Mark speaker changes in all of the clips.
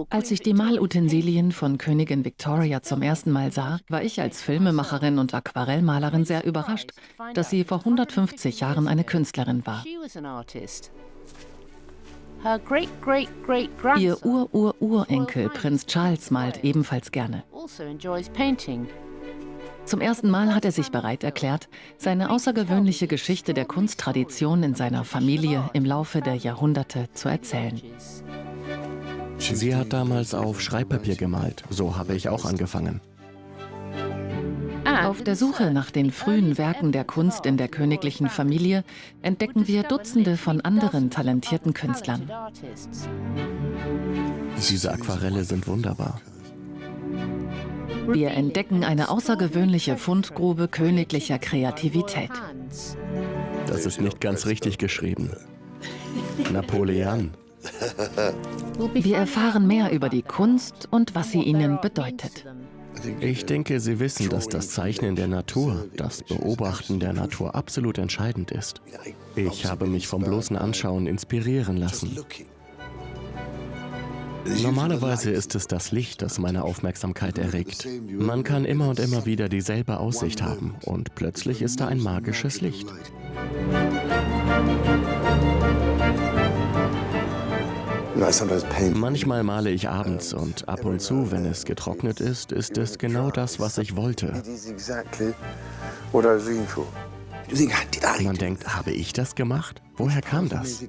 Speaker 1: Als ich die Malutensilien von Königin Victoria zum ersten Mal sah, war ich als Filmemacherin und Aquarellmalerin sehr überrascht, dass sie vor 150 Jahren eine Künstlerin war. Ihr Ur-Ur-Urenkel Prinz Charles malt ebenfalls gerne. Zum ersten Mal hat er sich bereit erklärt, seine außergewöhnliche Geschichte der Kunsttradition in seiner Familie im Laufe der Jahrhunderte zu erzählen.
Speaker 2: Sie hat damals auf Schreibpapier gemalt, so habe ich auch angefangen.
Speaker 1: Auf der Suche nach den frühen Werken der Kunst in der königlichen Familie entdecken wir Dutzende von anderen talentierten Künstlern.
Speaker 2: Diese Aquarelle sind wunderbar.
Speaker 1: Wir entdecken eine außergewöhnliche Fundgrube königlicher Kreativität.
Speaker 2: Das ist nicht ganz richtig geschrieben. Napoleon.
Speaker 1: Wir erfahren mehr über die Kunst und was sie ihnen bedeutet.
Speaker 2: Ich denke, Sie wissen, dass das Zeichnen der Natur, das Beobachten der Natur absolut entscheidend ist. Ich habe mich vom bloßen Anschauen inspirieren lassen. Normalerweise ist es das Licht, das meine Aufmerksamkeit erregt. Man kann immer und immer wieder dieselbe Aussicht haben und plötzlich ist da ein magisches Licht. Manchmal male ich abends und ab und zu, wenn es getrocknet ist, ist es genau das, was ich wollte. Man denkt, habe ich das gemacht? Woher kam das?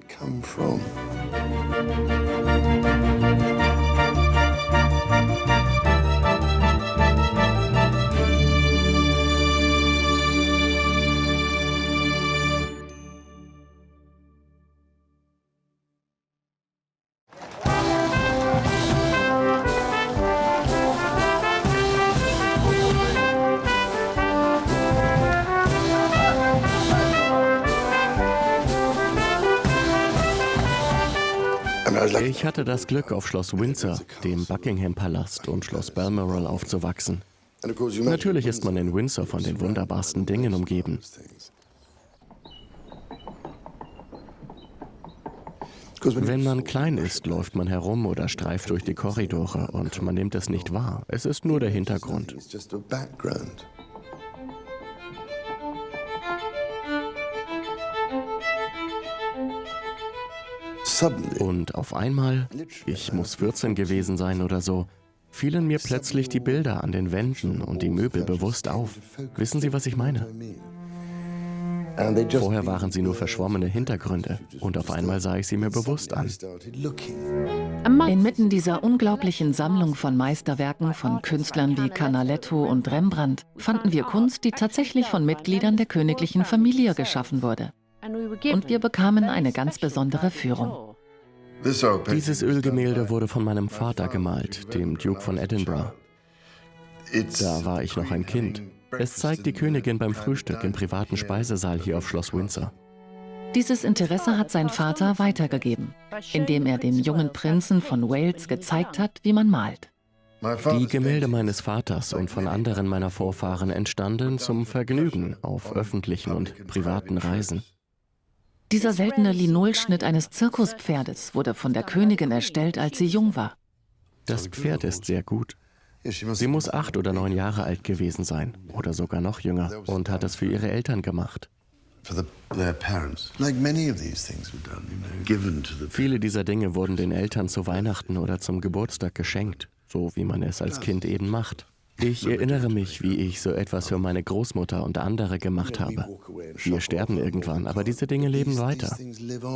Speaker 2: Ich hatte das Glück, auf Schloss Windsor, dem Buckingham-Palast und Schloss Balmoral aufzuwachsen. Natürlich ist man in Windsor von den wunderbarsten Dingen umgeben. Wenn man klein ist, läuft man herum oder streift durch die Korridore und man nimmt es nicht wahr. Es ist nur der Hintergrund. Und auf einmal, ich muss 14 gewesen sein oder so, fielen mir plötzlich die Bilder an den Wänden und die Möbel bewusst auf. Wissen Sie, was ich meine? Vorher waren sie nur verschwommene Hintergründe und auf einmal sah ich sie mir bewusst an.
Speaker 1: Inmitten dieser unglaublichen Sammlung von Meisterwerken von Künstlern wie Canaletto und Rembrandt fanden wir Kunst, die tatsächlich von Mitgliedern der königlichen Familie geschaffen wurde. Und wir bekamen eine ganz besondere Führung.
Speaker 2: Dieses Ölgemälde wurde von meinem Vater gemalt, dem Duke von Edinburgh. Da war ich noch ein Kind. Es zeigt die Königin beim Frühstück im privaten Speisesaal hier auf Schloss Windsor.
Speaker 1: Dieses Interesse hat sein Vater weitergegeben, indem er dem jungen Prinzen von Wales gezeigt hat, wie man malt.
Speaker 2: Die Gemälde meines Vaters und von anderen meiner Vorfahren entstanden zum Vergnügen auf öffentlichen und privaten Reisen.
Speaker 1: Dieser seltene Linolschnitt eines Zirkuspferdes wurde von der Königin erstellt, als sie jung war.
Speaker 2: Das Pferd ist sehr gut. Sie muss 8 oder 9 Jahre alt gewesen sein oder sogar noch jünger und hat es für ihre Eltern gemacht. Viele dieser Dinge wurden den Eltern zu Weihnachten oder zum Geburtstag geschenkt, so wie man es als Kind eben macht. Ich erinnere mich, wie ich so etwas für meine Großmutter und andere gemacht habe. Wir sterben irgendwann, aber diese Dinge leben weiter.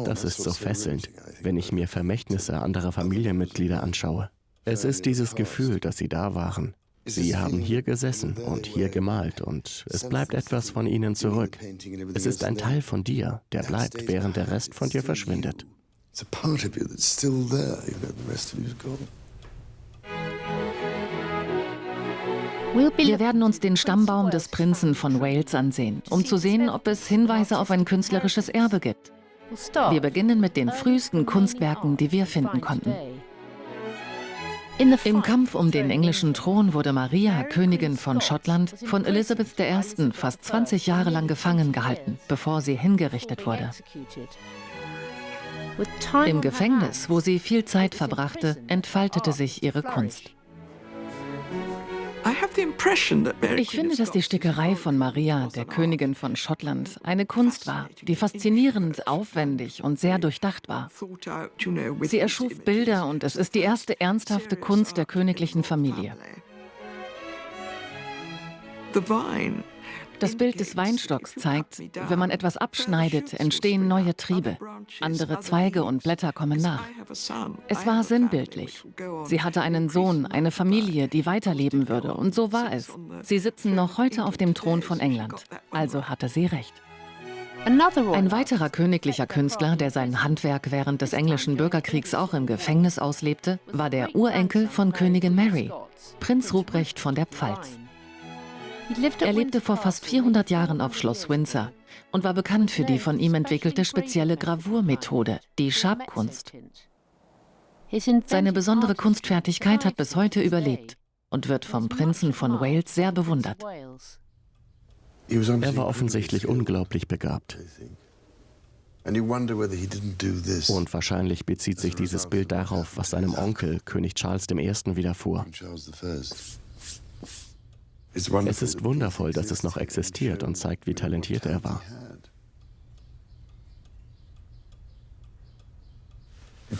Speaker 2: Das ist so fesselnd, wenn ich mir Vermächtnisse anderer Familienmitglieder anschaue. Es ist dieses Gefühl, dass sie da waren. Sie haben hier gesessen und hier gemalt und es bleibt etwas von ihnen zurück. Es ist ein Teil von dir, der bleibt, während der Rest von dir verschwindet.
Speaker 1: Wir werden uns den Stammbaum des Prinzen von Wales ansehen, um zu sehen, ob es Hinweise auf ein künstlerisches Erbe gibt. Wir beginnen mit den frühesten Kunstwerken, die wir finden konnten. Im Kampf um den englischen Thron wurde Maria, Königin von Schottland, von Elizabeth I. fast 20 Jahre lang gefangen gehalten, bevor sie hingerichtet wurde. Im Gefängnis, wo sie viel Zeit verbrachte, entfaltete sich ihre Kunst. Ich finde, dass die Stickerei von Maria, der Königin von Schottland, eine Kunst war, die faszinierend, aufwendig und sehr durchdacht war. Sie erschuf Bilder und es ist die erste ernsthafte Kunst der königlichen Familie. Das Bild des Weinstocks zeigt, wenn man etwas abschneidet, entstehen neue Triebe. Andere Zweige und Blätter kommen nach. Es war sinnbildlich. Sie hatte einen Sohn, eine Familie, die weiterleben würde. Und so war es. Sie sitzen noch heute auf dem Thron von England. Also hatte sie recht. Ein weiterer königlicher Künstler, der sein Handwerk während des englischen Bürgerkriegs auch im Gefängnis auslebte, war der Urenkel von Königin Mary, Prinz Ruprecht von der Pfalz. Er lebte vor fast 400 Jahren auf Schloss Windsor und war bekannt für die von ihm entwickelte spezielle Gravurmethode, die Schabkunst. Seine besondere Kunstfertigkeit hat bis heute überlebt und wird vom Prinzen von Wales sehr bewundert.
Speaker 2: Er war offensichtlich unglaublich begabt. Und wahrscheinlich bezieht sich dieses Bild darauf, was seinem Onkel, König Charles I., widerfuhr. Es ist wundervoll, dass es noch existiert und zeigt, wie talentiert er war.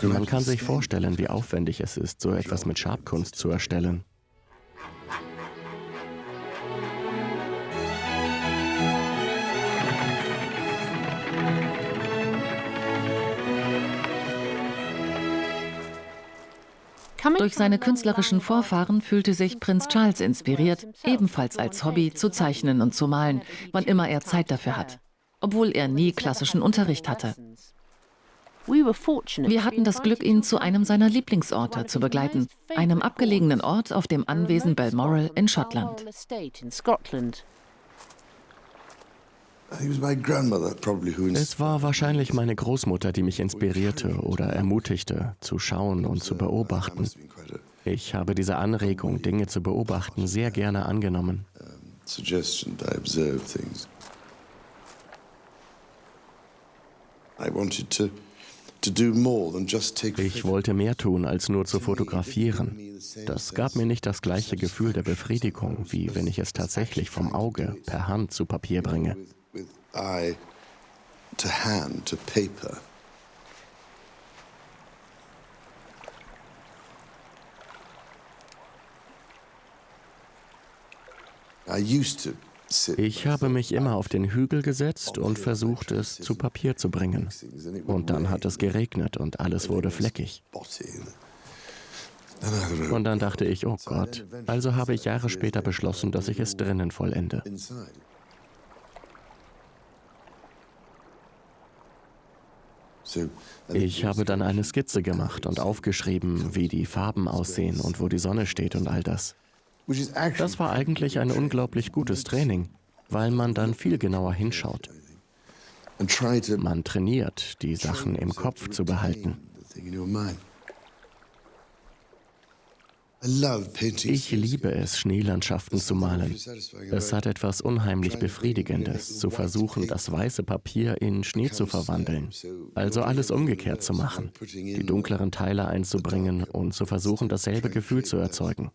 Speaker 2: Man kann sich vorstellen, wie aufwendig es ist, so etwas mit Schabkunst zu erstellen.
Speaker 1: Durch seine künstlerischen Vorfahren fühlte sich Prinz Charles inspiriert, ebenfalls als Hobby zu zeichnen und zu malen, wann immer er Zeit dafür hat, obwohl er nie klassischen Unterricht hatte. Wir hatten das Glück, ihn zu einem seiner Lieblingsorte zu begleiten, einem abgelegenen Ort auf dem Anwesen Balmoral in Schottland.
Speaker 2: Es war wahrscheinlich meine Großmutter, die mich inspirierte oder ermutigte, zu schauen und zu beobachten. Ich habe diese Anregung, Dinge zu beobachten, sehr gerne angenommen. Ich wollte mehr tun, als nur zu fotografieren. Das gab mir nicht das gleiche Gefühl der Befriedigung, wie wenn ich es tatsächlich vom Auge per Hand zu Papier bringe. Ich habe mich immer auf den Hügel gesetzt und versucht, es zu Papier zu bringen. Und dann hat es geregnet und alles wurde fleckig. Und dann dachte ich, oh Gott. Also habe ich Jahre später beschlossen, dass ich es drinnen vollende. Ich habe dann eine Skizze gemacht und aufgeschrieben, wie die Farben aussehen und wo die Sonne steht und all das. Das war eigentlich ein unglaublich gutes Training, weil man dann viel genauer hinschaut. Man trainiert, die Sachen im Kopf zu behalten. Ich liebe es, Schneelandschaften zu malen. Es hat etwas unheimlich Befriedigendes, zu versuchen, das weiße Papier in Schnee zu verwandeln. Also alles umgekehrt zu machen, die dunkleren Teile einzubringen und zu versuchen, dasselbe Gefühl zu erzeugen.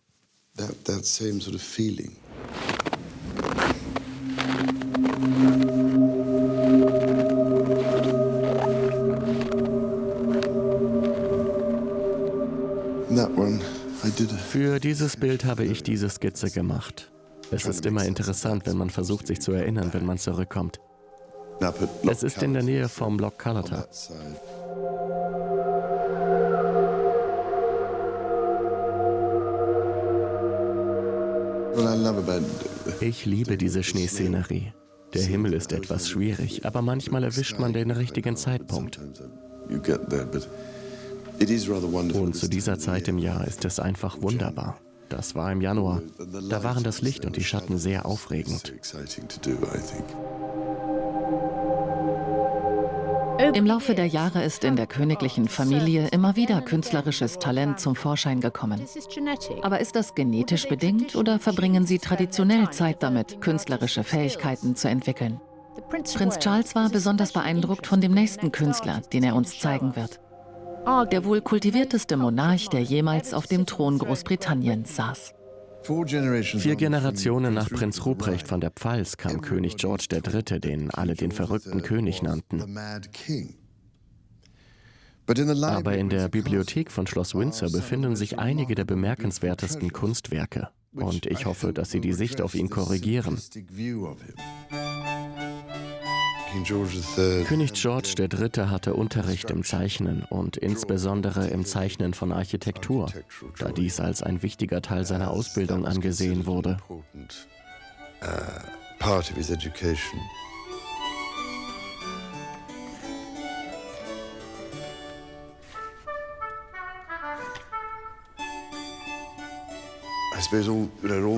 Speaker 2: Für dieses Bild habe ich diese Skizze gemacht. Es ist immer interessant, wenn man versucht, sich zu erinnern, wenn man zurückkommt. Es ist in der Nähe vom Loch Cullerton. Ich liebe diese Schneeszenerie. Der Himmel ist etwas schwierig, aber manchmal erwischt man den richtigen Zeitpunkt. Und zu dieser Zeit im Jahr ist es einfach wunderbar. Das war im Januar. Da waren das Licht und die Schatten sehr aufregend.
Speaker 1: Im Laufe der Jahre ist in der königlichen Familie immer wieder künstlerisches Talent zum Vorschein gekommen. Aber ist das genetisch bedingt oder verbringen sie traditionell Zeit damit, künstlerische Fähigkeiten zu entwickeln? Prinz Charles war besonders beeindruckt von dem nächsten Künstler, den er uns zeigen wird. Der wohl kultivierteste Monarch, der jemals auf dem Thron Großbritanniens saß.
Speaker 2: 4 Generationen nach Prinz Ruprecht von der Pfalz kam König George III., den alle den verrückten König nannten. Aber in der Bibliothek von Schloss Windsor befinden sich einige der bemerkenswertesten Kunstwerke. Und ich hoffe, dass Sie die Sicht auf ihn korrigieren. König George III. Hatte Unterricht im Zeichnen und insbesondere im Zeichnen von Architektur, da dies als ein wichtiger Teil seiner Ausbildung angesehen wurde.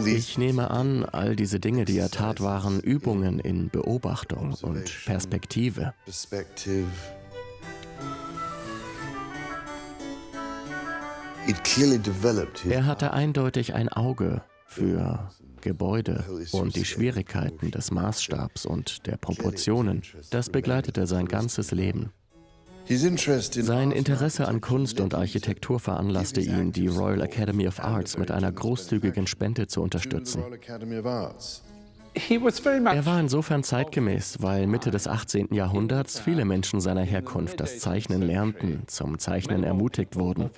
Speaker 2: Ich nehme an, all diese Dinge, die er tat, waren Übungen in Beobachtung und Perspektive. Er hatte eindeutig ein Auge für Gebäude und die Schwierigkeiten des Maßstabs und der Proportionen. Das begleitete sein ganzes Leben. Sein Interesse an Kunst und Architektur veranlasste ihn, die Royal Academy of Arts mit einer großzügigen Spende zu unterstützen. Er war insofern zeitgemäß, weil Mitte des 18. Jahrhunderts viele Menschen seiner Herkunft das Zeichnen lernten, zum Zeichnen ermutigt wurden.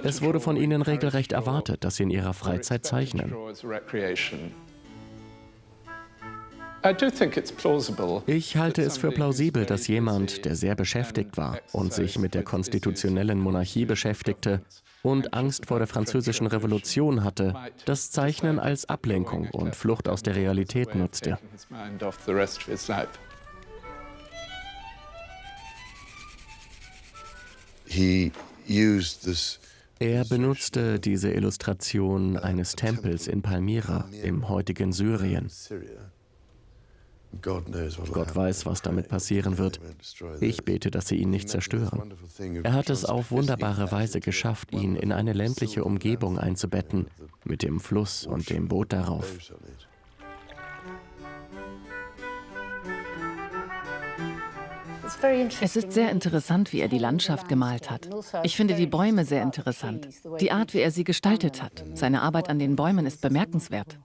Speaker 2: Es wurde von ihnen regelrecht erwartet, dass sie in ihrer Freizeit zeichnen. Ich halte es für plausibel, dass jemand, der sehr beschäftigt war und sich mit der konstitutionellen Monarchie beschäftigte und Angst vor der Französischen Revolution hatte, das Zeichnen als Ablenkung und Flucht aus der Realität nutzte. Er benutzte diese Illustration eines Tempels in Palmyra im heutigen Syrien. Gott weiß, was damit passieren wird. Ich bete, dass sie ihn nicht zerstören. Er hat es auf wunderbare Weise geschafft, ihn in eine ländliche Umgebung einzubetten, mit dem Fluss und dem Boot darauf.
Speaker 1: Es ist sehr interessant, wie er die Landschaft gemalt hat. Ich finde die Bäume sehr interessant. Die Art, wie er sie gestaltet hat. Seine Arbeit an den Bäumen ist bemerkenswert.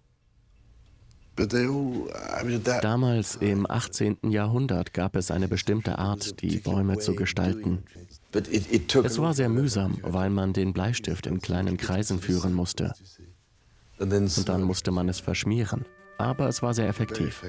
Speaker 2: Damals im 18. Jahrhundert gab es eine bestimmte Art, die Bäume zu gestalten. Es war sehr mühsam, weil man den Bleistift in kleinen Kreisen führen musste. Und dann musste man es verschmieren. Aber es war sehr effektiv.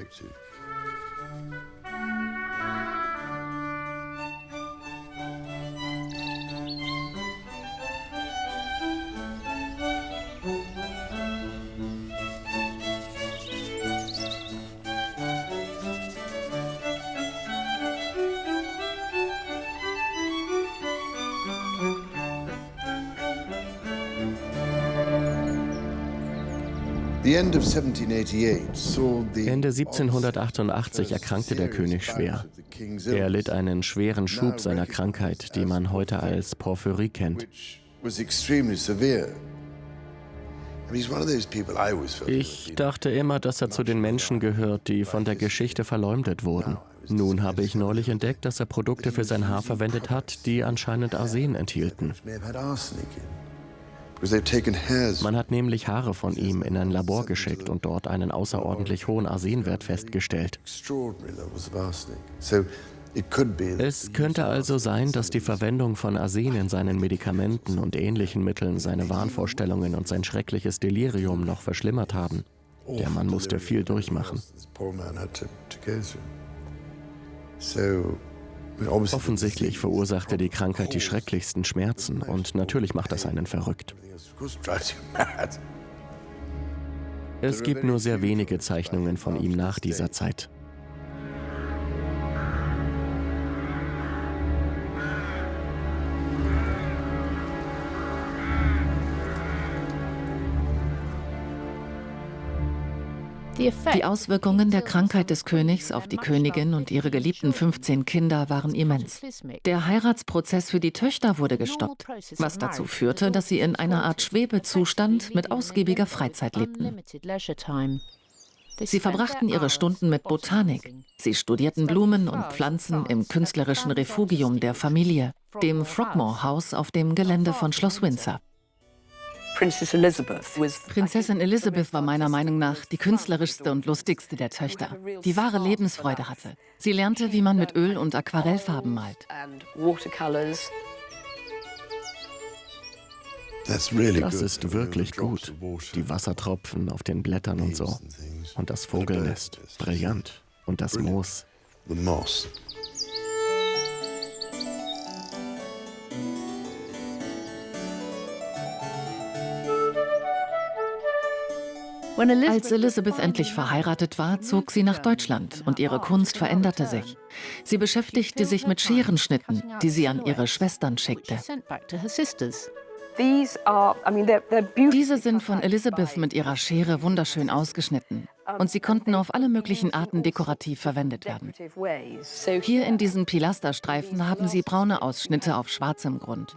Speaker 3: Ende
Speaker 2: 1788 erkrankte der König schwer. Er litt einen schweren Schub seiner Krankheit, die man heute als Porphyrie kennt. Ich dachte immer, dass er zu den Menschen gehört, die von der Geschichte verleumdet wurden. Nun habe ich neulich entdeckt, dass er Produkte für sein Haar verwendet hat, die anscheinend Arsen enthielten. Man hat nämlich Haare von ihm in ein Labor geschickt und dort einen außerordentlich hohen Arsenwert festgestellt. Es könnte also sein, dass die Verwendung von Arsen in seinen Medikamenten und ähnlichen Mitteln seine Wahnvorstellungen und sein schreckliches Delirium noch verschlimmert haben. Der Mann musste viel durchmachen. Offensichtlich verursachte die Krankheit die schrecklichsten Schmerzen und natürlich macht das einen verrückt. Es gibt nur sehr wenige Zeichnungen von ihm nach dieser Zeit.
Speaker 1: Die Auswirkungen der Krankheit des Königs auf die Königin und ihre geliebten 15 Kinder waren immens. Der Heiratsprozess für die Töchter wurde gestoppt, was dazu führte, dass sie in einer Art Schwebezustand mit ausgiebiger Freizeit lebten. Sie verbrachten ihre Stunden mit Botanik. Sie studierten Blumen und Pflanzen im künstlerischen Refugium der Familie, dem Frogmore House auf dem Gelände von Schloss Windsor. Prinzessin Elizabeth war meiner Meinung nach die künstlerischste und lustigste der Töchter, die wahre Lebensfreude hatte. Sie lernte, wie man mit Öl und Aquarellfarben malt.
Speaker 2: Das ist wirklich gut. Die Wassertropfen auf den Blättern und so. Und das Vogelnest. Brillant. Und das Moos.
Speaker 1: Als Elizabeth endlich verheiratet war, zog sie nach Deutschland und ihre Kunst veränderte sich. Sie beschäftigte sich mit Scherenschnitten, die sie an ihre Schwestern schickte. Diese sind von Elizabeth mit ihrer Schere wunderschön ausgeschnitten und sie konnten auf alle möglichen Arten dekorativ verwendet werden. Hier in diesen Pilasterstreifen haben sie braune Ausschnitte auf schwarzem Grund.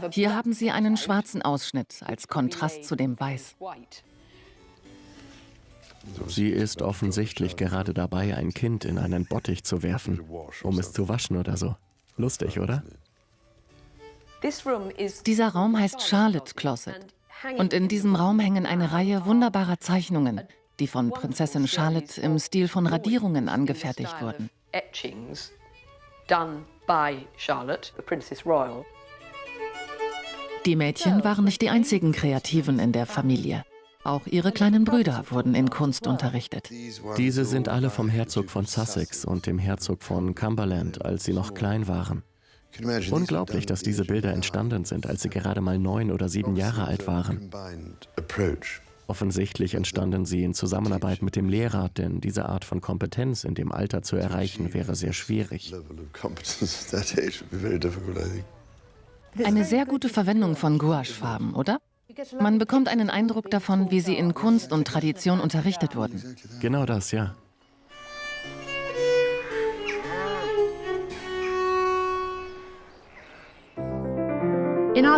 Speaker 1: Hier haben sie einen schwarzen Ausschnitt als Kontrast zu dem Weiß.
Speaker 2: Sie ist offensichtlich gerade dabei, ein Kind in einen Bottich zu werfen, um es zu waschen oder so. Lustig, oder?
Speaker 1: Dieser Raum heißt Charlotte Closet. Und in diesem Raum hängen eine Reihe wunderbarer Zeichnungen, die von Prinzessin Charlotte im Stil von Radierungen angefertigt wurden. Die Mädchen waren nicht die einzigen Kreativen in der Familie. Auch ihre kleinen Brüder wurden in Kunst unterrichtet.
Speaker 2: Diese sind alle vom Herzog von Sussex und dem Herzog von Cumberland, als sie noch klein waren. Unglaublich, dass diese Bilder entstanden sind, als sie gerade mal 9 oder 7 Jahre alt waren. Offensichtlich entstanden sie in Zusammenarbeit mit dem Lehrer, denn diese Art von Kompetenz in dem Alter zu erreichen, wäre sehr schwierig.
Speaker 1: Eine sehr gute Verwendung von Gouachefarben, oder? Man bekommt einen Eindruck davon, wie sie in Kunst und Tradition unterrichtet wurden.
Speaker 2: Genau das, ja.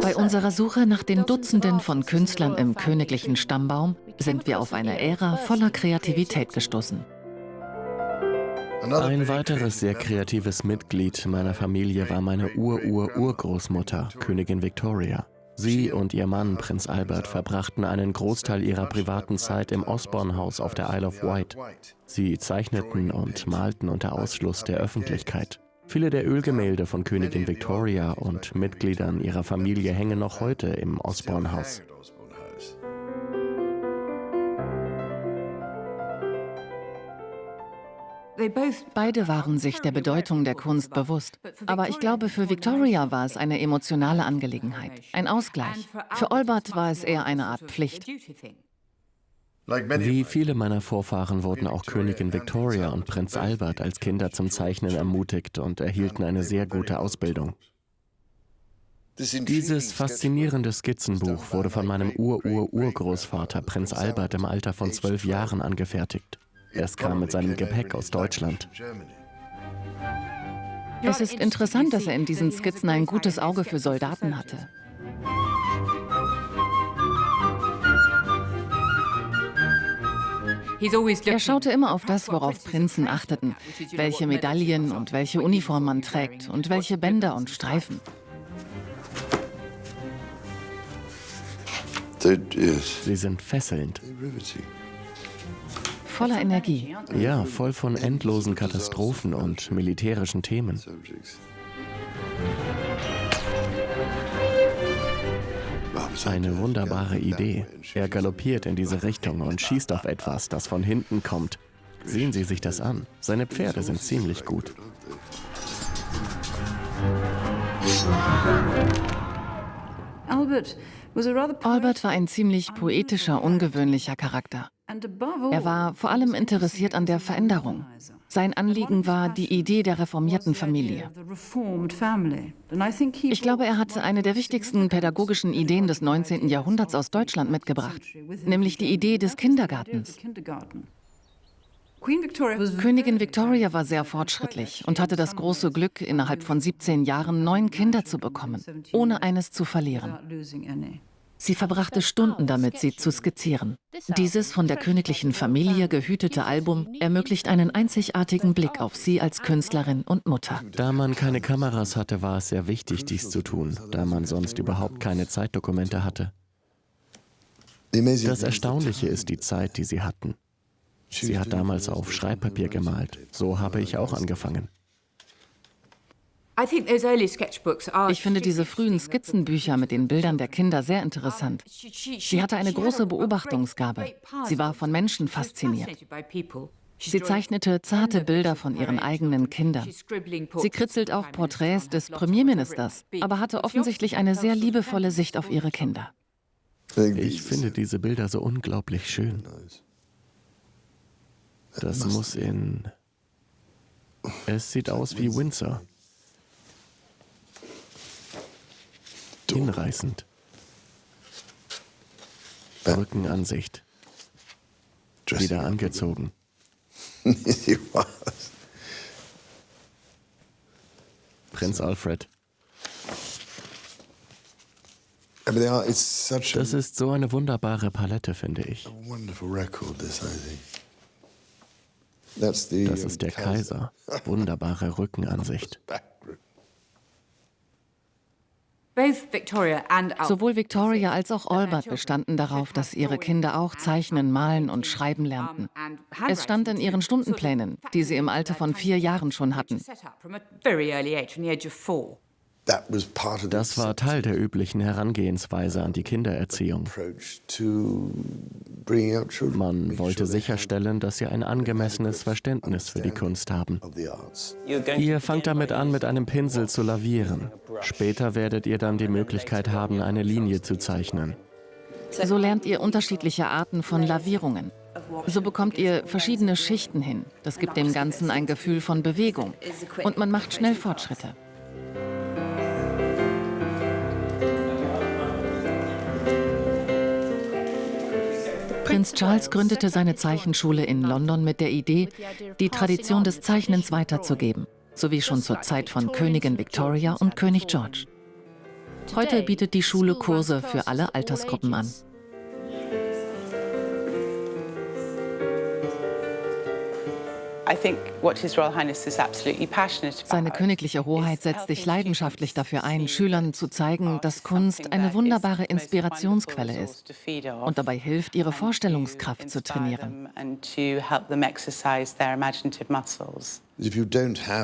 Speaker 1: Bei unserer Suche nach den Dutzenden von Künstlern im königlichen Stammbaum sind wir auf eine Ära voller Kreativität gestoßen.
Speaker 2: Ein weiteres sehr kreatives Mitglied meiner Familie war meine Urgroßmutter, Königin Victoria. Sie und ihr Mann, Prinz Albert, verbrachten einen Großteil ihrer privaten Zeit im Osborne House auf der Isle of Wight. Sie zeichneten und malten unter Ausschluss der Öffentlichkeit. Viele der Ölgemälde von Königin Victoria und Mitgliedern ihrer Familie hängen noch heute im Osborne House.
Speaker 1: Beide waren sich der Bedeutung der Kunst bewusst. Aber ich glaube, für Victoria war es eine emotionale Angelegenheit, ein Ausgleich. Für Albert war es eher eine Art Pflicht.
Speaker 2: Wie viele meiner Vorfahren wurden auch Königin Victoria und Prinz Albert als Kinder zum Zeichnen ermutigt und erhielten eine sehr gute Ausbildung. Dieses faszinierende Skizzenbuch wurde von meinem Urgroßvater Prinz Albert im Alter von 12 Jahren angefertigt. Es kam mit seinem Gepäck aus Deutschland.
Speaker 1: Es ist interessant, dass er in diesen Skizzen ein gutes Auge für Soldaten hatte. Er schaute immer auf das, worauf Prinzen achteten, welche Medaillen und welche Uniform man trägt und welche Bänder und Streifen.
Speaker 2: Sie sind fesselnd.
Speaker 1: Voller Energie.
Speaker 2: Ja, voll von endlosen Katastrophen und militärischen Themen. Eine wunderbare Idee. Er galoppiert in diese Richtung und schießt auf etwas, das von hinten kommt. Sehen Sie sich das an. Seine Pferde sind ziemlich gut.
Speaker 1: Albert war ein ziemlich poetischer, ungewöhnlicher Charakter. Er war vor allem interessiert an der Veränderung. Sein Anliegen war die Idee der reformierten Familie. Ich glaube, er hatte eine der wichtigsten pädagogischen Ideen des 19. Jahrhunderts aus Deutschland mitgebracht, nämlich die Idee des Kindergartens. Königin Victoria war sehr fortschrittlich und hatte das große Glück, innerhalb von 17 Jahren 9 Kinder zu bekommen, ohne eines zu verlieren. Sie verbrachte Stunden damit, sie zu skizzieren. Dieses von der königlichen Familie gehütete Album ermöglicht einen einzigartigen Blick auf sie als Künstlerin und Mutter.
Speaker 2: Da man keine Kameras hatte, war es sehr wichtig, dies zu tun, da man sonst überhaupt keine Zeitdokumente hatte. Das Erstaunliche ist die Zeit, die sie hatten. Sie hat damals auf Schreibpapier gemalt. So habe ich auch angefangen.
Speaker 1: Ich finde diese frühen Skizzenbücher mit den Bildern der Kinder sehr interessant. Sie hatte eine große Beobachtungsgabe. Sie war von Menschen fasziniert. Sie zeichnete zarte Bilder von ihren eigenen Kindern. Sie kritzelt auch Porträts des Premierministers, aber hatte offensichtlich eine sehr liebevolle Sicht auf ihre Kinder.
Speaker 2: Ich finde diese Bilder so unglaublich schön. Das muss in... Es sieht aus wie Windsor. Hinreißend. Rückenansicht. Wieder angezogen. Prinz Alfred. Das ist so eine wunderbare Palette, finde ich. Das ist der Kaiser. Wunderbare Rückenansicht.
Speaker 1: Sowohl Victoria als auch Albert bestanden darauf, dass ihre Kinder auch zeichnen, malen und schreiben lernten. Es stand in ihren Stundenplänen, die sie im Alter von 4 Jahren schon hatten.
Speaker 2: Das war Teil der üblichen Herangehensweise an die Kindererziehung. Man wollte sicherstellen, dass sie ein angemessenes Verständnis für die Kunst haben. Ihr fangt damit an, mit einem Pinsel zu lavieren. Später werdet ihr dann die Möglichkeit haben, eine Linie zu zeichnen.
Speaker 1: So lernt ihr unterschiedliche Arten von Lavierungen. So bekommt ihr verschiedene Schichten hin. Das gibt dem Ganzen ein Gefühl von Bewegung. Und man macht schnell Fortschritte. Prinz Charles gründete seine Zeichenschule in London mit der Idee, die Tradition des Zeichnens weiterzugeben, so wie schon zur Zeit von Königin Victoria und König George. Heute bietet die Schule Kurse für alle Altersgruppen an. Seine königliche Hoheit setzt sich leidenschaftlich dafür ein, Schülern zu zeigen, dass Kunst eine wunderbare Inspirationsquelle ist und dabei hilft, ihre Vorstellungskraft zu trainieren.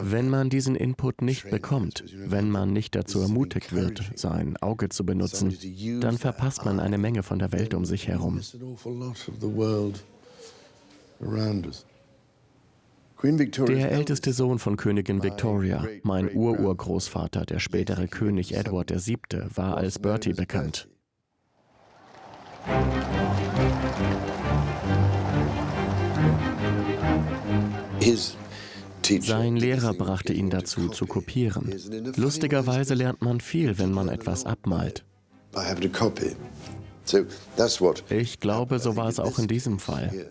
Speaker 2: Wenn man diesen Input nicht bekommt, wenn man nicht dazu ermutigt wird, sein Auge zu benutzen, dann verpasst man eine Menge von der Welt um sich herum. Der älteste Sohn von Königin Victoria, mein Ururgroßvater, der spätere König Edward VII., war als Bertie bekannt. Sein Lehrer brachte ihn dazu, zu kopieren. Lustigerweise lernt man viel, wenn man etwas abmalt. Ich glaube, so war es auch in diesem Fall.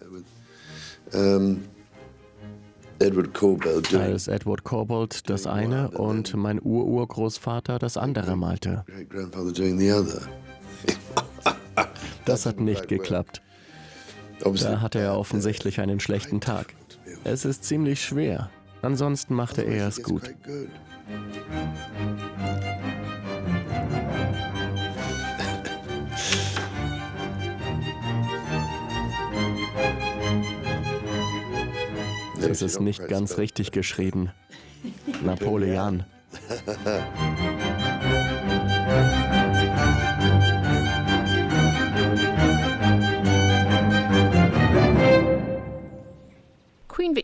Speaker 2: Als Edward Corbould das eine und mein Ururgroßvater das andere malte. Das hat nicht geklappt. Da hatte er offensichtlich einen schlechten Tag. Es ist ziemlich schwer. Ansonsten machte er es gut. Es ist nicht ganz richtig geschrieben. Napoleon.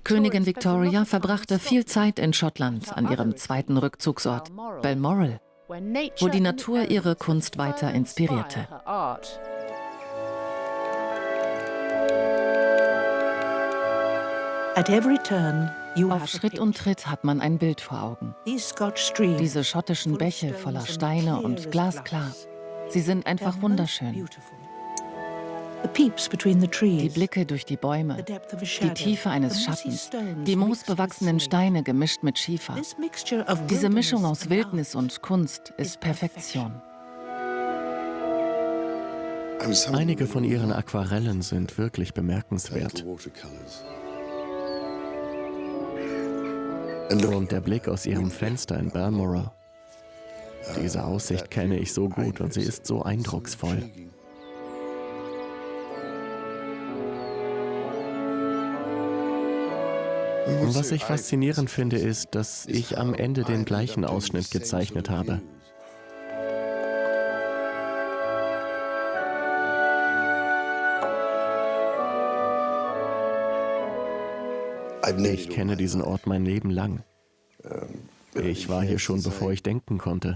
Speaker 1: Königin Victoria verbrachte viel Zeit in Schottland an ihrem zweiten Rückzugsort, Balmoral, wo die Natur ihre Kunst weiter inspirierte. Auf Schritt und Tritt hat man ein Bild vor Augen. Diese schottischen Bäche voller Steine und glasklar. Sie sind einfach wunderschön. Die Blicke durch die Bäume, die Tiefe eines Schattens, die moosbewachsenen Steine gemischt mit Schiefer. Diese Mischung aus Wildnis und Kunst ist Perfektion.
Speaker 2: Einige von ihren Aquarellen sind wirklich bemerkenswert. Und der Blick aus ihrem Fenster in Balmoral. Diese Aussicht kenne ich so gut und sie ist so eindrucksvoll. Und was ich faszinierend finde, ist, dass ich am Ende den gleichen Ausschnitt gezeichnet habe. Ich kenne diesen Ort mein Leben lang. Ich war hier schon, bevor ich denken konnte.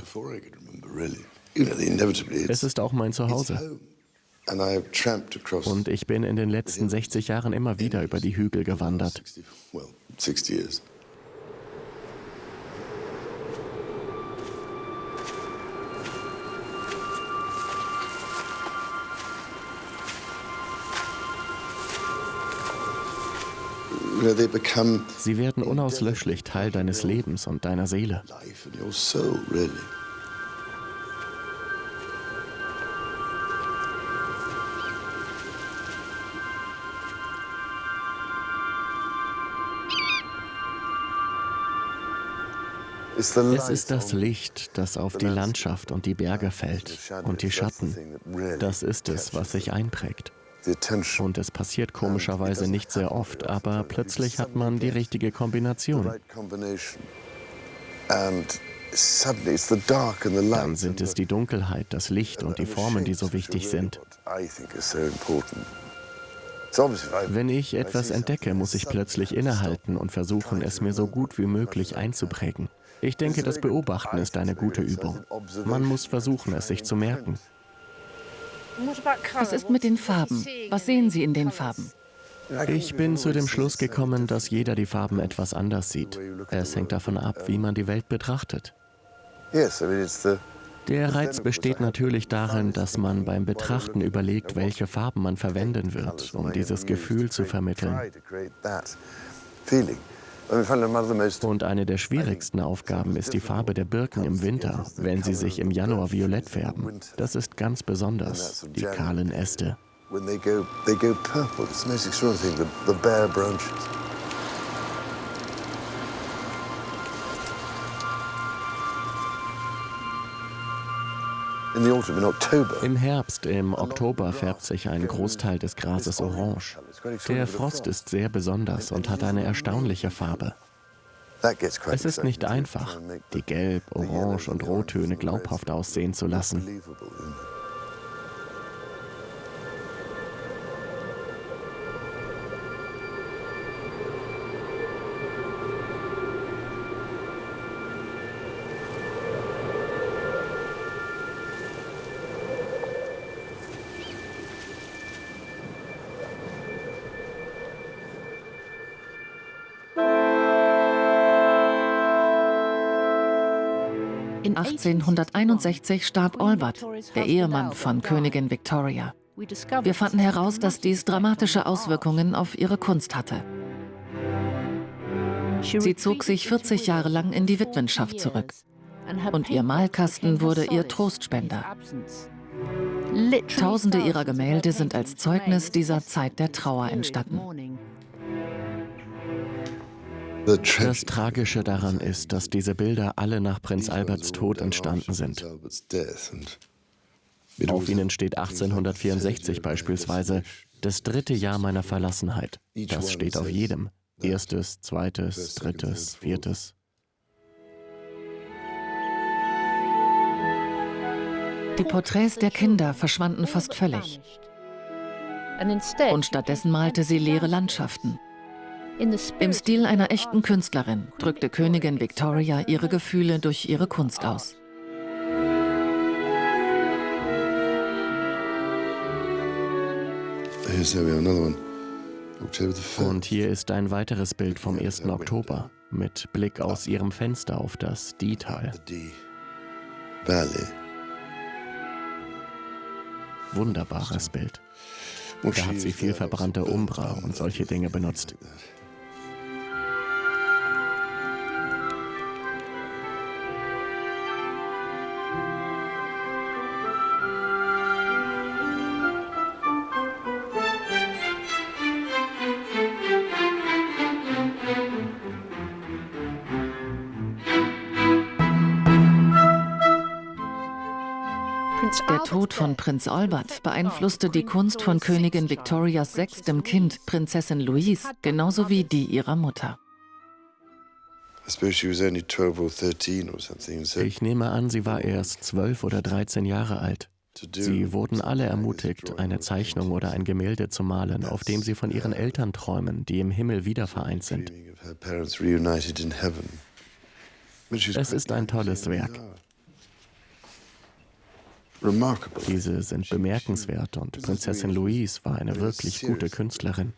Speaker 2: Es ist auch mein Zuhause. Und ich bin in den letzten 60 Jahren immer wieder über die Hügel gewandert. Sie werden unauslöschlich Teil deines Lebens und deiner Seele. Es ist das Licht, das auf die Landschaft und die Berge fällt und die Schatten. Das ist es, was sich einprägt. Und es passiert komischerweise nicht sehr oft, aber plötzlich hat man die richtige Kombination. Dann sind es die Dunkelheit, das Licht und die Formen, die so wichtig sind. Wenn ich etwas entdecke, muss ich plötzlich innehalten und versuchen, es mir so gut wie möglich einzuprägen. Ich denke, das Beobachten ist eine gute Übung. Man muss versuchen, es sich zu merken.
Speaker 1: Was ist mit den Farben? Was sehen Sie in den Farben?
Speaker 2: Ich bin zu dem Schluss gekommen, dass jeder die Farben etwas anders sieht. Es hängt davon ab, wie man die Welt betrachtet. Der Reiz besteht natürlich darin, dass man beim Betrachten überlegt, welche Farben man verwenden wird, um dieses Gefühl zu vermitteln. Und eine der schwierigsten Aufgaben ist die Farbe der Birken im Winter, wenn sie sich im Januar violett färben. Das ist ganz besonders, die kahlen Äste. Im Herbst, im Oktober färbt sich ein Großteil des Grases orange. Der Frost ist sehr besonders und hat eine erstaunliche Farbe. Es ist nicht einfach, die Gelb-, Orange- und Rottöne glaubhaft aussehen zu lassen.
Speaker 1: In 1861 starb Albert, der Ehemann von Königin Victoria. Wir fanden heraus, dass dies dramatische Auswirkungen auf ihre Kunst hatte. Sie zog sich 40 Jahre lang in die Witwenschaft zurück. Und ihr Malkasten wurde ihr Trostspender. Tausende ihrer Gemälde sind als Zeugnis dieser Zeit der Trauer entstanden.
Speaker 2: Das Tragische daran ist, dass diese Bilder alle nach Prinz Alberts Tod entstanden sind. Auf ihnen steht 1864 beispielsweise: das 3. Jahr meiner Verlassenheit. Das steht auf jedem. 1., 2., 3., 4.
Speaker 1: Die Porträts der Kinder verschwanden fast völlig. Und stattdessen malte sie leere Landschaften. Im Stil einer echten Künstlerin drückte Königin Victoria ihre Gefühle durch ihre Kunst aus.
Speaker 2: Und hier ist ein weiteres Bild vom 1. Oktober mit Blick aus ihrem Fenster auf das Dee-Tal. Wunderbares Bild. Da hat sie viel verbrannte Umbra und solche Dinge benutzt.
Speaker 1: Der Tod von Prinz Albert beeinflusste die Kunst von Königin Victorias sechstem Kind, Prinzessin Louise, genauso wie die ihrer Mutter.
Speaker 2: Ich nehme an, sie war erst 12 oder 13 Jahre alt. Sie wurden alle ermutigt, eine Zeichnung oder ein Gemälde zu malen, auf dem sie von ihren Eltern träumen, die im Himmel wiedervereint sind. Es ist ein tolles Werk. Diese sind bemerkenswert und Prinzessin Louise war eine wirklich gute Künstlerin.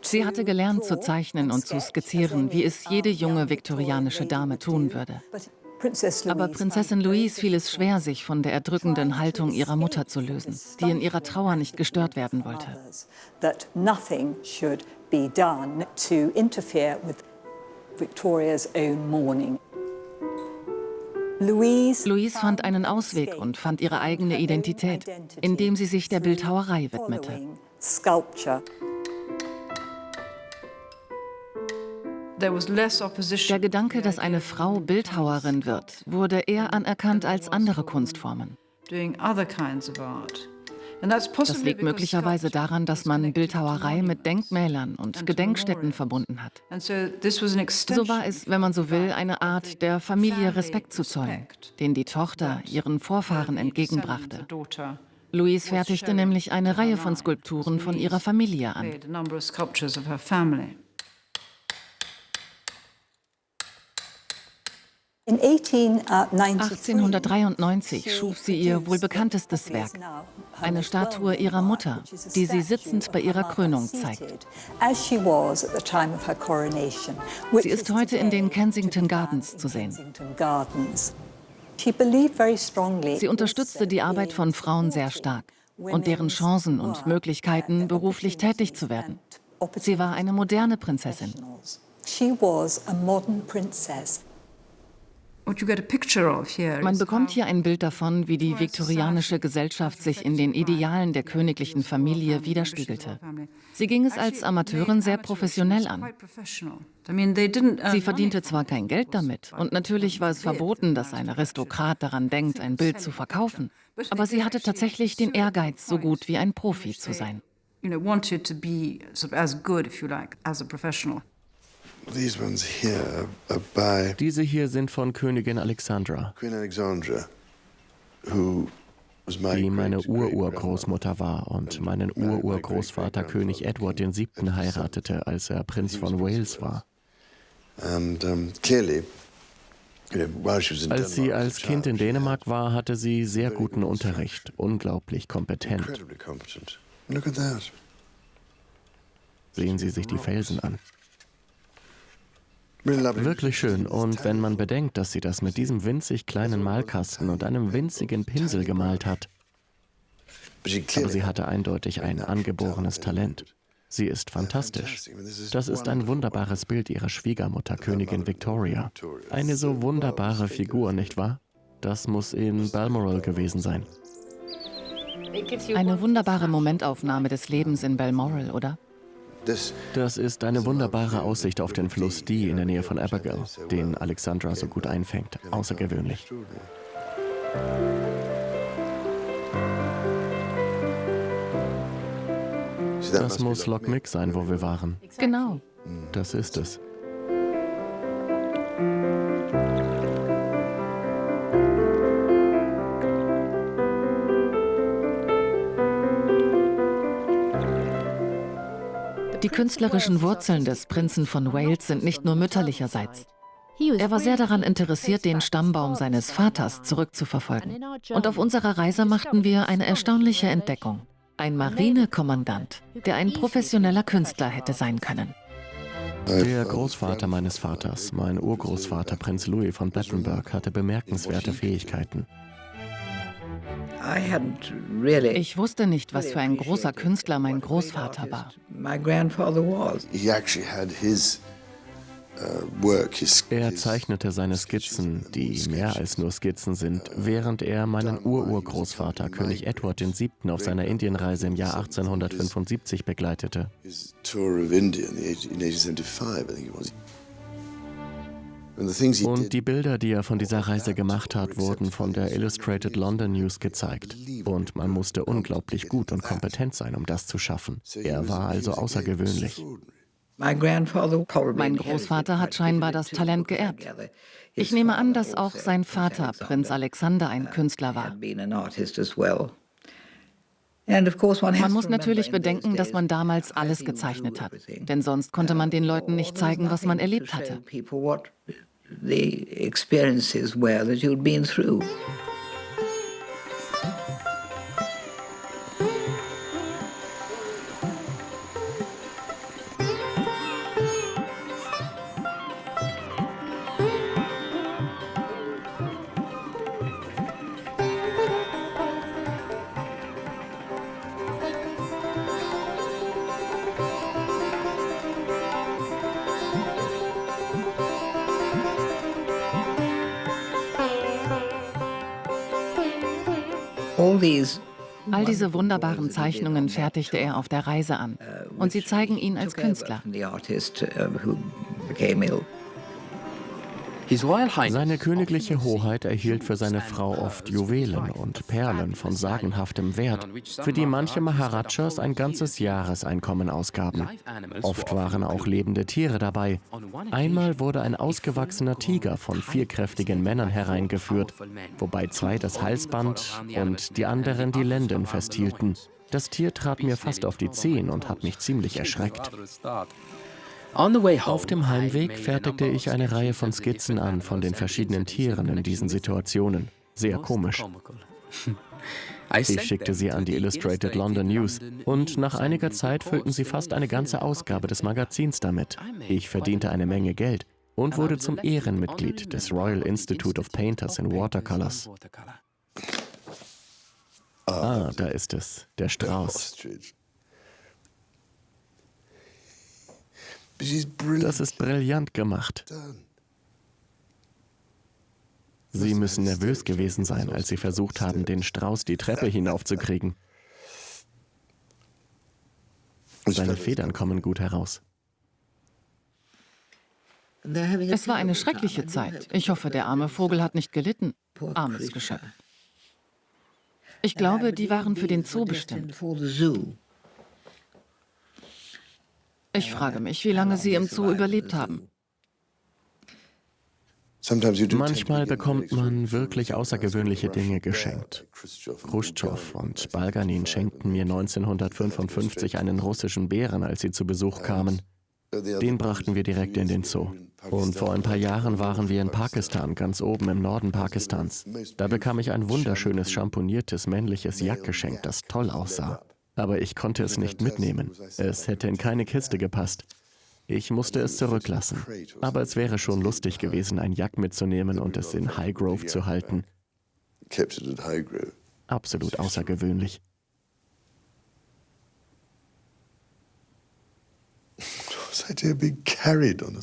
Speaker 1: Sie hatte gelernt zu zeichnen und zu skizzieren, wie es jede junge viktorianische Dame tun würde. Aber Prinzessin Louise fiel es schwer, sich von der erdrückenden Haltung ihrer Mutter zu lösen, die in ihrer Trauer nicht gestört werden wollte. Louise fand einen Ausweg und fand ihre eigene Identität, indem sie sich der Bildhauerei widmete. Der Gedanke, dass eine Frau Bildhauerin wird, wurde eher anerkannt als andere Kunstformen. Das liegt möglicherweise daran, dass man Bildhauerei mit Denkmälern und Gedenkstätten verbunden hat. So war es, wenn man so will, eine Art, der Familie Respekt zu zollen, den die Tochter ihren Vorfahren entgegenbrachte. Louise fertigte nämlich eine Reihe von Skulpturen von ihrer Familie an. 1893 schuf sie ihr wohl bekanntestes Werk, eine Statue ihrer Mutter, die sie sitzend bei ihrer Krönung zeigt. Sie ist heute in den Kensington Gardens zu sehen. Sie unterstützte die Arbeit von Frauen sehr stark und deren Chancen und Möglichkeiten, beruflich tätig zu werden. Sie war eine moderne Prinzessin. Man bekommt hier ein Bild davon, wie die viktorianische Gesellschaft sich in den Idealen der königlichen Familie widerspiegelte. Sie ging es als Amateurin sehr professionell an. Sie verdiente zwar kein Geld damit, und natürlich war es verboten, dass ein Aristokrat daran denkt, ein Bild zu verkaufen, aber sie hatte tatsächlich den Ehrgeiz, so gut wie ein Profi zu sein.
Speaker 2: Diese hier sind von Königin Alexandra, die meine Ururgroßmutter war und meinen Ururgroßvater König Edward VII. Heiratete, als er Prinz von Wales war. Als sie als Kind in Dänemark war, hatte sie sehr guten Unterricht, unglaublich kompetent. Sehen Sie sich die Felsen an. Wirklich schön. Und wenn man bedenkt, dass sie das mit diesem winzig kleinen Malkasten und einem winzigen Pinsel gemalt hat. Aber sie hatte eindeutig ein angeborenes Talent. Sie ist fantastisch. Das ist ein wunderbares Bild ihrer Schwiegermutter, Königin Victoria. Eine so wunderbare Figur, nicht wahr? Das muss in Balmoral gewesen sein.
Speaker 1: Eine wunderbare Momentaufnahme des Lebens in Balmoral, oder?
Speaker 2: Das ist eine wunderbare Aussicht auf den Fluss Dee in der Nähe von Abergele, den Alexandra so gut einfängt. Außergewöhnlich. Das muss Loch Mick sein, wo wir waren.
Speaker 1: Genau.
Speaker 2: Das ist es.
Speaker 1: Die künstlerischen Wurzeln des Prinzen von Wales sind nicht nur mütterlicherseits. Er war sehr daran interessiert, den Stammbaum seines Vaters zurückzuverfolgen. Und auf unserer Reise machten wir eine erstaunliche Entdeckung. Ein Marinekommandant, der ein professioneller Künstler hätte sein können.
Speaker 2: Der Großvater meines Vaters, mein Urgroßvater Prinz Louis von Battenberg, hatte bemerkenswerte Fähigkeiten.
Speaker 1: Ich wusste nicht, was für ein großer Künstler mein Großvater war.
Speaker 2: Er zeichnete seine Skizzen, die mehr als nur Skizzen sind, während er meinen Ururgroßvater, König Edward VII., auf seiner Indienreise im Jahr 1875 begleitete. Und die Bilder, die er von dieser Reise gemacht hat, wurden von der Illustrated London News gezeigt. Und man musste unglaublich gut und kompetent sein, um das zu schaffen. Er war also außergewöhnlich.
Speaker 1: Mein Großvater hat scheinbar das Talent geerbt. Ich nehme an, dass auch sein Vater, Prinz Alexander, ein Künstler war. Man muss natürlich bedenken, dass man damals alles gezeichnet hat, denn sonst konnte man den Leuten nicht zeigen, was man erlebt hatte. All diese wunderbaren Zeichnungen fertigte er auf der Reise an. Und sie zeigen ihn als Künstler.
Speaker 2: Seine königliche Hoheit erhielt für seine Frau oft Juwelen und Perlen von sagenhaftem Wert, für die manche Maharajas ein ganzes Jahreseinkommen ausgaben. Oft waren auch lebende Tiere dabei. Einmal wurde ein ausgewachsener Tiger von 4 kräftigen Männern hereingeführt, wobei 2 das Halsband und die anderen die Lenden festhielten. Das Tier trat mir fast auf die Zehen und hat mich ziemlich erschreckt. Auf dem Heimweg fertigte ich eine Reihe von Skizzen an von den verschiedenen Tieren in diesen Situationen. Sehr komisch. Ich schickte sie an die Illustrated London News und nach einiger Zeit füllten sie fast eine ganze Ausgabe des Magazins damit. Ich verdiente eine Menge Geld und wurde zum Ehrenmitglied des Royal Institute of Painters in Watercolors. Ah, da ist es, der Strauß. Das ist brillant gemacht. Sie müssen nervös gewesen sein, als Sie versucht haben, den Strauß die Treppe hinaufzukriegen. Seine Federn kommen gut heraus.
Speaker 1: Es war eine schreckliche Zeit. Ich hoffe, der arme Vogel hat nicht gelitten. Armes Geschöpf. Ich glaube, die waren für den Zoo bestimmt. Ich frage mich, wie lange sie im Zoo überlebt haben.
Speaker 2: Manchmal bekommt man wirklich außergewöhnliche Dinge geschenkt. Chruschtschow und Balganin schenkten mir 1955 einen russischen Bären, als sie zu Besuch kamen. Den brachten wir direkt in den Zoo. Und vor ein paar Jahren waren wir in Pakistan, ganz oben im Norden Pakistans. Da bekam ich ein wunderschönes, champoniertes männliches Yak geschenkt, das toll aussah. Aber ich konnte es nicht mitnehmen. Es hätte in keine Kiste gepasst. Ich musste es zurücklassen. Aber es wäre schon lustig gewesen, ein Yak mitzunehmen und es in Highgrove zu halten. Absolut außergewöhnlich.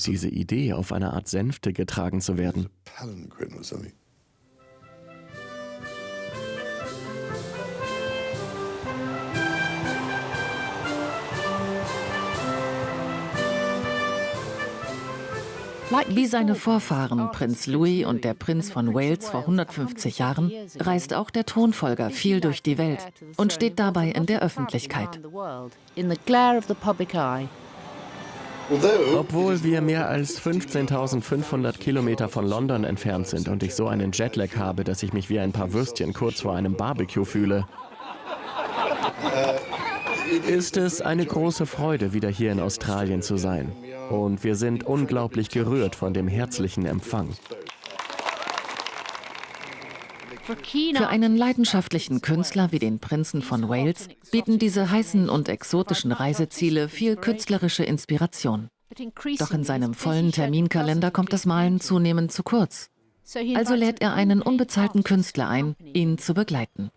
Speaker 2: Diese Idee, auf einer Art Sänfte getragen zu werden.
Speaker 1: Wie seine Vorfahren, Prinz Louis und der Prinz von Wales vor 150 Jahren, reist auch der Thronfolger viel durch die Welt und steht dabei in der Öffentlichkeit.
Speaker 2: Obwohl wir mehr als 15.500 Kilometer von London entfernt sind und ich so einen Jetlag habe, dass ich mich wie ein paar Würstchen kurz vor einem Barbecue fühle, ist es eine große Freude, wieder hier in Australien zu sein. Und wir sind unglaublich gerührt von dem herzlichen Empfang.
Speaker 1: Für einen leidenschaftlichen Künstler wie den Prinzen von Wales bieten diese heißen und exotischen Reiseziele viel künstlerische Inspiration. Doch in seinem vollen Terminkalender kommt das Malen zunehmend zu kurz. Also lädt er einen unbezahlten Künstler ein, ihn zu begleiten.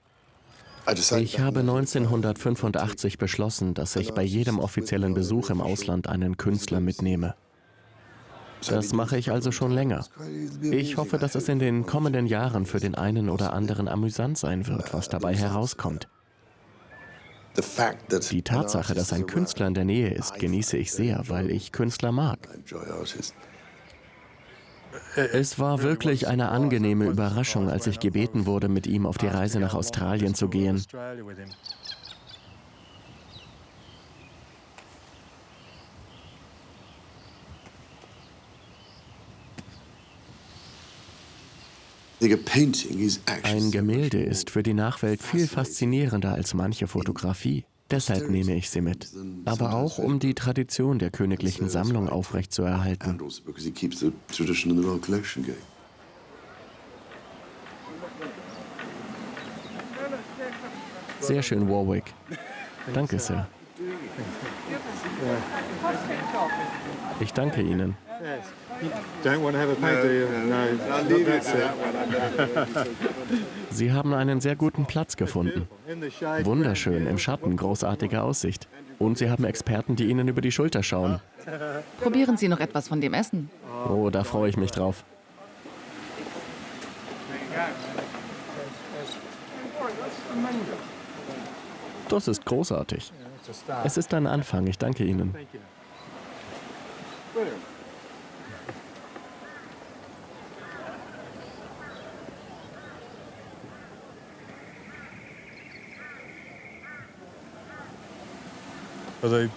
Speaker 2: Ich habe 1985 beschlossen, dass ich bei jedem offiziellen Besuch im Ausland einen Künstler mitnehme. Das mache ich also schon länger. Ich hoffe, dass es in den kommenden Jahren für den einen oder anderen amüsant sein wird, was dabei herauskommt. Die Tatsache, dass ein Künstler in der Nähe ist, genieße ich sehr, weil ich Künstler mag. Es war wirklich eine angenehme Überraschung, als ich gebeten wurde, mit ihm auf die Reise nach Australien zu gehen. Ein Gemälde ist für die Nachwelt viel faszinierender als manche Fotografie. Deshalb nehme ich sie mit. Aber auch, um die Tradition der königlichen Sammlung aufrechtzuerhalten. Sehr schön, Warwick. Danke, Sir. Ich danke Ihnen. Sie haben einen sehr guten Platz gefunden. Wunderschön, im Schatten, großartige Aussicht. Und Sie haben Experten, die Ihnen über die Schulter schauen.
Speaker 1: Probieren Sie noch etwas von dem Essen.
Speaker 2: Oh, da freue ich mich drauf. Das ist großartig. Es ist ein Anfang, ich danke Ihnen.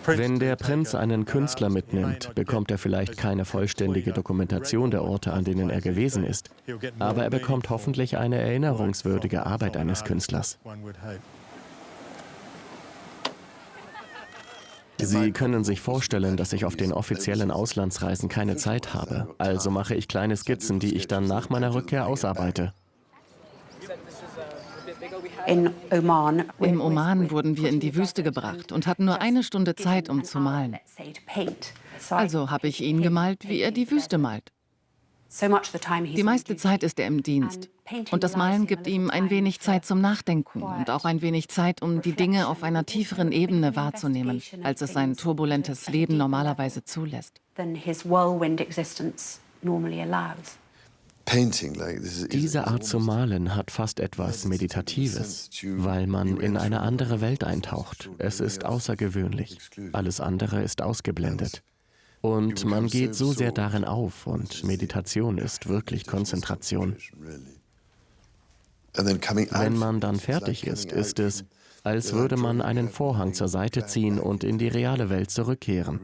Speaker 2: Wenn der Prinz einen Künstler mitnimmt, bekommt er vielleicht keine vollständige Dokumentation der Orte, an denen er gewesen ist. Aber er bekommt hoffentlich eine erinnerungswürdige Arbeit eines Künstlers. Sie können sich vorstellen, dass ich auf den offiziellen Auslandsreisen keine Zeit habe. Also mache ich kleine Skizzen, die ich dann nach meiner Rückkehr ausarbeite.
Speaker 1: Im Oman wurden wir in die Wüste gebracht und hatten nur 1 Stunde Zeit, um zu malen. Also habe ich ihn gemalt, wie er die Wüste malt. Die meiste Zeit ist er im Dienst. Und das Malen gibt ihm ein wenig Zeit zum Nachdenken und auch ein wenig Zeit, um die Dinge auf einer tieferen Ebene wahrzunehmen, als es sein turbulentes Leben normalerweise zulässt.
Speaker 2: Diese Art zu malen hat fast etwas Meditatives, weil man in eine andere Welt eintaucht. Es ist außergewöhnlich. Alles andere ist ausgeblendet. Und man geht so sehr darin auf und Meditation ist wirklich Konzentration. Wenn man dann fertig ist, ist es, als würde man einen Vorhang zur Seite ziehen und in die reale Welt zurückkehren.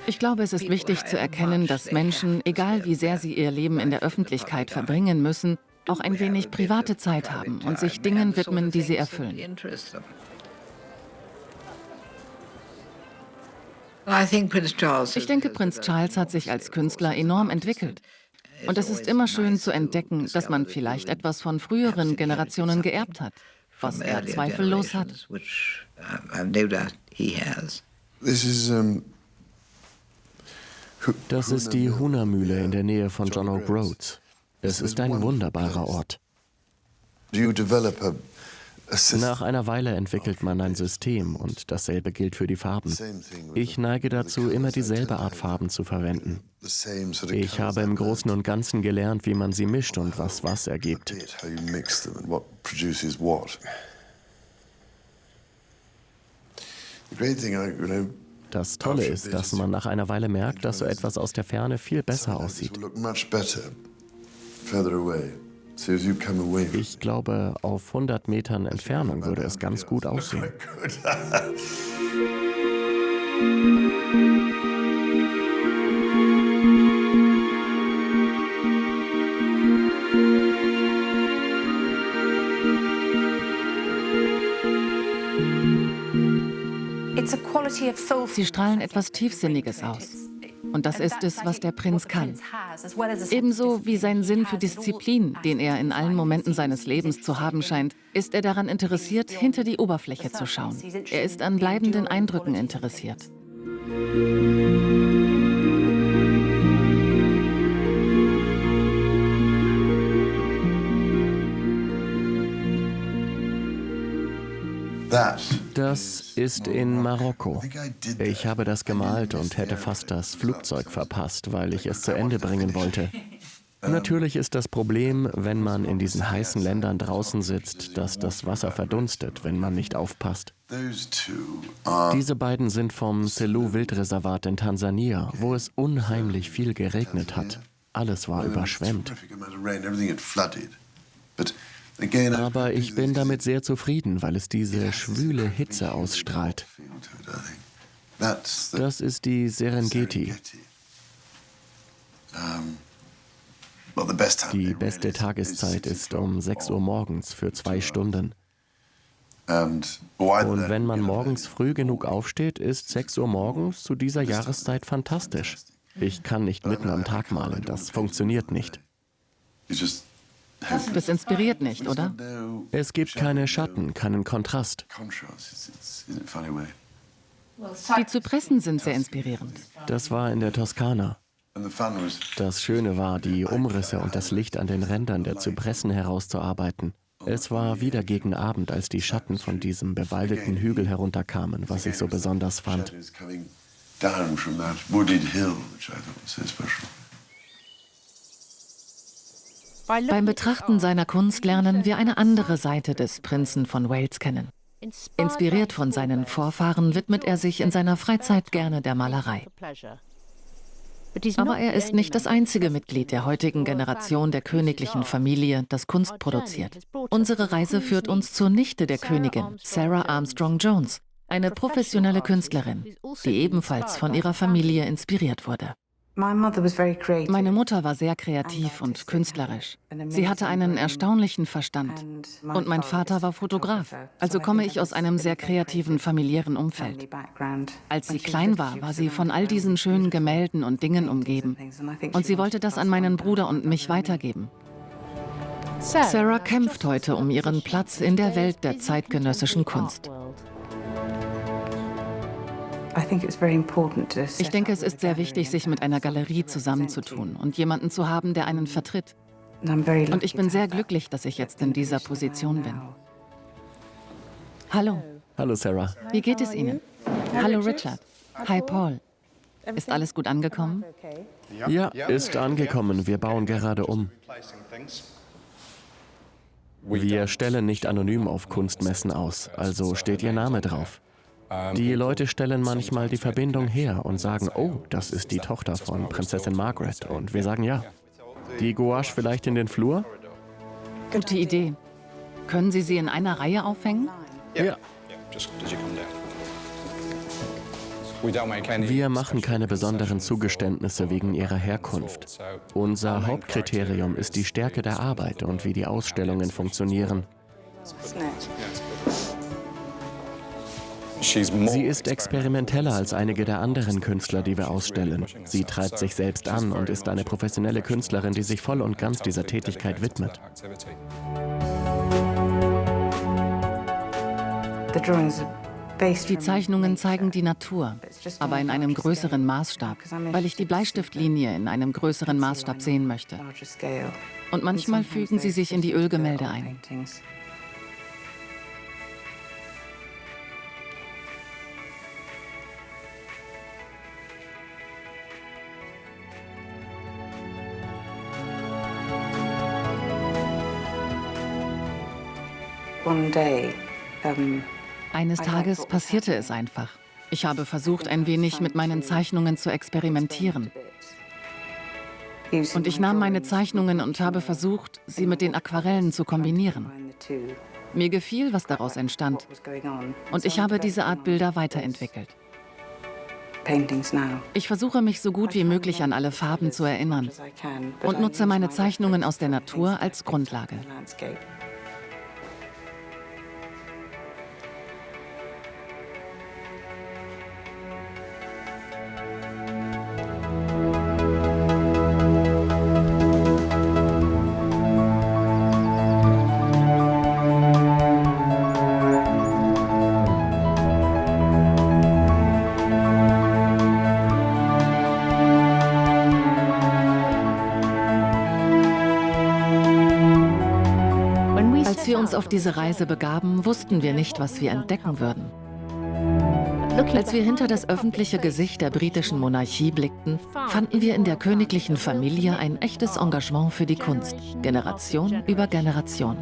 Speaker 1: Ich glaube, es ist wichtig zu erkennen, dass Menschen, egal wie sehr sie ihr Leben in der Öffentlichkeit verbringen müssen, auch ein wenig private Zeit haben und sich Dingen widmen, die sie erfüllen. Ich denke, Prinz Charles hat sich als Künstler enorm entwickelt. Und es ist immer schön zu entdecken, dass man vielleicht etwas von früheren Generationen geerbt hat, was er zweifellos hat.
Speaker 2: Das ist die Huna-Mühle in der Nähe von John O'Groats. Es ist ein wunderbarer Ort. Nach einer Weile entwickelt man ein System und dasselbe gilt für die Farben. Ich neige dazu, immer dieselbe Art Farben zu verwenden. Ich habe im Großen und Ganzen gelernt, wie man sie mischt und was ergibt. Das Tolle ist, dass man nach einer Weile merkt, dass so etwas aus der Ferne viel besser aussieht. Ich glaube, auf 100 Metern Entfernung würde es ganz gut aussehen.
Speaker 1: Sie strahlen etwas Tiefsinniges aus. Und das ist es, was der Prinz kann. Ebenso wie sein Sinn für Disziplin, den er in allen Momenten seines Lebens zu haben scheint, ist er daran interessiert, hinter die Oberfläche zu schauen. Er ist an bleibenden Eindrücken interessiert.
Speaker 2: Das ist in Marokko. Ich habe das gemalt und hätte fast das Flugzeug verpasst, weil ich es zu Ende bringen wollte. Natürlich ist das Problem, wenn man in diesen heißen Ländern draußen sitzt, dass das Wasser verdunstet, wenn man nicht aufpasst. Diese beiden sind vom Selous-Wildreservat in Tansania, wo es unheimlich viel geregnet hat. Alles war überschwemmt. Aber ich bin damit sehr zufrieden, weil es diese schwüle Hitze ausstrahlt. Das ist die Serengeti. Die beste Tageszeit ist um 6 Uhr morgens für 2 Stunden. Und wenn man morgens früh genug aufsteht, ist 6 Uhr morgens zu dieser Jahreszeit fantastisch. Ich kann nicht mitten am Tag malen, das funktioniert nicht.
Speaker 1: Das inspiriert nicht, oder?
Speaker 2: Es gibt keine Schatten, keinen Kontrast.
Speaker 1: Die Zypressen sind sehr inspirierend.
Speaker 2: Das war in der Toskana. Das Schöne war, die Umrisse und das Licht an den Rändern der Zypressen herauszuarbeiten. Es war wieder gegen Abend, als die Schatten von diesem bewaldeten Hügel herunterkamen, was ich so besonders fand.
Speaker 1: Beim Betrachten seiner Kunst lernen wir eine andere Seite des Prinzen von Wales kennen. Inspiriert von seinen Vorfahren widmet er sich in seiner Freizeit gerne der Malerei. Aber er ist nicht das einzige Mitglied der heutigen Generation der königlichen Familie, das Kunst produziert. Unsere Reise führt uns zur Nichte der Königin, Sarah Armstrong Jones, eine professionelle Künstlerin, die ebenfalls von ihrer Familie inspiriert wurde. Meine Mutter war sehr kreativ und künstlerisch. Sie hatte einen erstaunlichen Verstand. Und mein Vater war Fotograf. Also komme ich aus einem sehr kreativen familiären Umfeld. Als sie klein war, war sie von all diesen schönen Gemälden und Dingen umgeben. Und sie wollte das an meinen Bruder und mich weitergeben. Sarah kämpft heute um ihren Platz in der Welt der zeitgenössischen Kunst. Ich denke, es ist sehr wichtig, sich mit einer Galerie zusammenzutun und jemanden zu haben, der einen vertritt. Und ich bin sehr glücklich, dass ich jetzt in dieser Position bin. Hallo.
Speaker 2: Hallo Sarah.
Speaker 1: Wie geht es Ihnen? Hallo Richard. Hi Paul. Ist alles gut angekommen?
Speaker 2: Ja, ist angekommen. Wir bauen gerade um. Wir stellen nicht anonym auf Kunstmessen aus, also steht Ihr Name drauf. Die Leute stellen manchmal die Verbindung her und sagen, oh, das ist die Tochter von Prinzessin Margaret. Und wir sagen ja. Die Gouache vielleicht in den Flur?
Speaker 1: Gute Idee. Können Sie sie in einer Reihe aufhängen?
Speaker 2: Ja. Wir machen keine besonderen Zugeständnisse wegen ihrer Herkunft. Unser Hauptkriterium ist die Stärke der Arbeit und wie die Ausstellungen funktionieren. Sie ist experimenteller als einige der anderen Künstler, die wir ausstellen. Sie treibt sich selbst an und ist eine professionelle Künstlerin, die sich voll und ganz dieser Tätigkeit widmet.
Speaker 1: Die Zeichnungen zeigen die Natur, aber in einem größeren Maßstab, weil ich die Bleistiftlinie in einem größeren Maßstab sehen möchte. Und manchmal fügen sie sich in die Ölgemälde ein. Eines Tages passierte es einfach. Ich habe versucht, ein wenig mit meinen Zeichnungen zu experimentieren. Und ich nahm meine Zeichnungen und habe versucht, sie mit den Aquarellen zu kombinieren. Mir gefiel, was daraus entstand. Und ich habe diese Art Bilder weiterentwickelt. Ich versuche mich so gut wie möglich an alle Farben zu erinnern und nutze meine Zeichnungen aus der Natur als Grundlage. Als wir uns auf diese Reise begaben, wussten wir nicht, was wir entdecken würden. Als wir hinter das öffentliche Gesicht der britischen Monarchie blickten, fanden wir in der königlichen Familie ein echtes Engagement für die Kunst, Generation über Generation.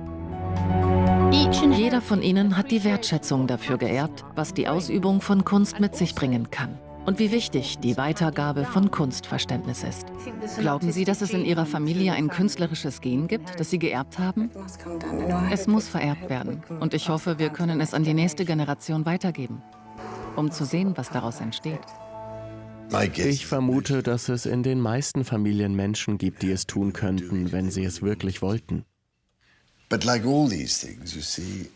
Speaker 1: Jeder von ihnen hat die Wertschätzung dafür geerbt, was die Ausübung von Kunst mit sich bringen kann und wie wichtig die Weitergabe von Kunstverständnis ist. Glauben Sie, dass es in Ihrer Familie ein künstlerisches Gen gibt, das Sie geerbt haben? Es muss vererbt werden und ich hoffe, wir können es an die nächste Generation weitergeben, um zu sehen, was daraus entsteht.
Speaker 2: Ich vermute, dass es in den meisten Familien Menschen gibt, die es tun könnten, wenn sie es wirklich wollten.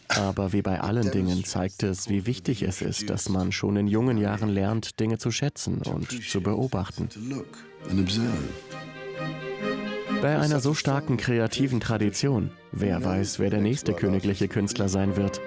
Speaker 2: Aber wie bei allen Dingen zeigt es, wie wichtig es ist, dass man schon in jungen Jahren lernt, Dinge zu schätzen und zu beobachten. Bei einer so starken kreativen Tradition, wer weiß, wer der nächste königliche Künstler sein wird.